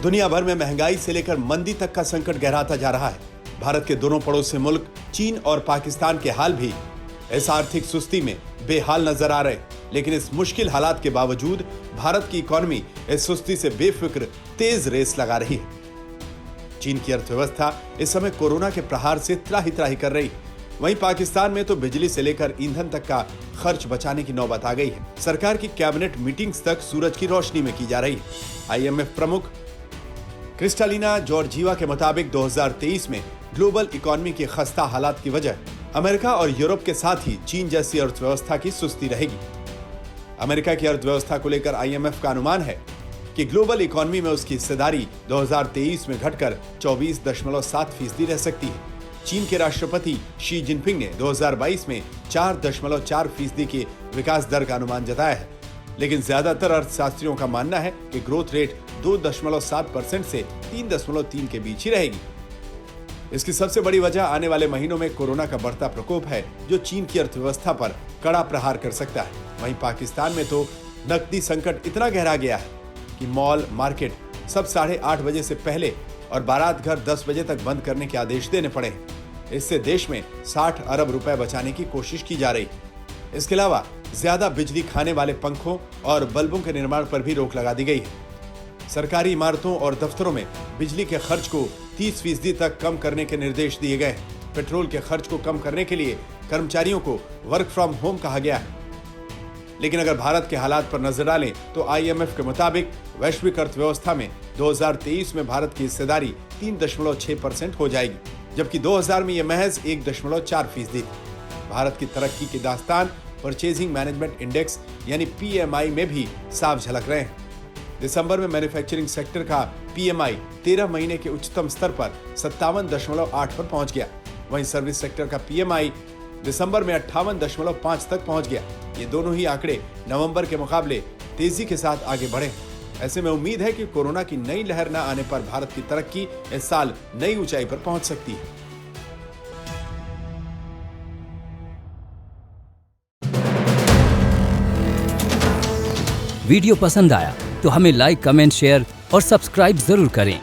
दुनिया भर में महंगाई से लेकर मंदी तक का संकट गहराता जा रहा है। भारत के दोनों पड़ोसी मुल्क चीन और पाकिस्तान के हाल भी इस आर्थिक सुस्ती में बेहाल नजर आ रहे हैं। लेकिन इस मुश्किल हालात के बावजूद भारत की इकोनॉमी इस सुस्ती से बेफिक्र तेज रेस लगा रही है। चीन की अर्थव्यवस्था इस समय कोरोना के प्रहार से त्राही त्राही कर रही है। वहीं पाकिस्तान में तो बिजली से लेकर ईंधन तक का खर्च बचाने की नौबत आ गई है। सरकार की कैबिनेट मीटिंग्स तक सूरज की रोशनी में की जा रही है। IMF प्रमुख क्रिस्टालिना जॉर्जिवा के मुताबिक 2023 में ग्लोबल इकोनॉमी के खस्ता हालात की वजह अमेरिका और यूरोप के साथ ही चीन जैसी अर्थव्यवस्था की सुस्ती रहेगी। अमेरिका की अर्थव्यवस्था को लेकर IMF का अनुमान है कि ग्लोबल इकोनॉमी में उसकी हिस्सेदारी 2023 में घटकर 24.7% रह सकती है। चीन के राष्ट्रपति शी जिनपिंग ने 2022 में 4.4% की विकास दर का अनुमान जताया है, लेकिन ज्यादातर अर्थशास्त्रियों का मानना है कि ग्रोथ रेट 2.7% से 3.3 के बीच ही रहेगी। इसकी सबसे बड़ी वजह आने वाले महीनों में कोरोना का बढ़ता प्रकोप है, जो चीन की अर्थव्यवस्था पर कड़ा प्रहार कर सकता है। वहीं पाकिस्तान में तो नकदी संकट इतना गहरा गया है कि मॉल, मार्केट सब 8:30 बजे से पहले और बारात घर 10 बजे तक बंद करने के आदेश देने पड़े हैं। इससे देश में 60 अरब रुपए बचाने की कोशिश की जा रही है। इसके अलावा ज्यादा बिजली खाने वाले पंखों और बल्बों के निर्माण पर भी रोक लगा दी गई है। सरकारी इमारतों और दफ्तरों में बिजली के खर्च को 30% तक कम करने के निर्देश दिए गए हैं। पेट्रोल के खर्च को कम करने के लिए कर्मचारियों को वर्क फ्रॉम होम कहा गया है। लेकिन अगर भारत के हालात पर नजर डालें तो IMF के मुताबिक वैश्विक अर्थव्यवस्था में 2023 में भारत की हिस्सेदारी 3.6% हो जाएगी, जबकि 2000 में यह महज 1.4% थी। भारत की तरक्की की दास्तान परचेजिंग मैनेजमेंट इंडेक्स यानी PMI में भी साफ झलक रहे हैं। दिसंबर में मैन्युफैक्चरिंग सेक्टर का PMI 13 महीने के उच्चतम स्तर पर 57.8 पर पहुंच गया। वहीं सर्विस सेक्टर का PMI दिसंबर में 58.5 तक पहुंच गया। ये दोनों ही आंकड़े नवंबर के मुकाबले तेजी के साथ आगे बढ़े। ऐसे में उम्मीद है कि कोरोना की नई लहर न आने पर भारत की तरक्की इस साल नई ऊंचाई पर पहुंच सकती है। वीडियो पसंद आया तो हमें लाइक, कमेंट, शेयर और सब्सक्राइब जरूर करें।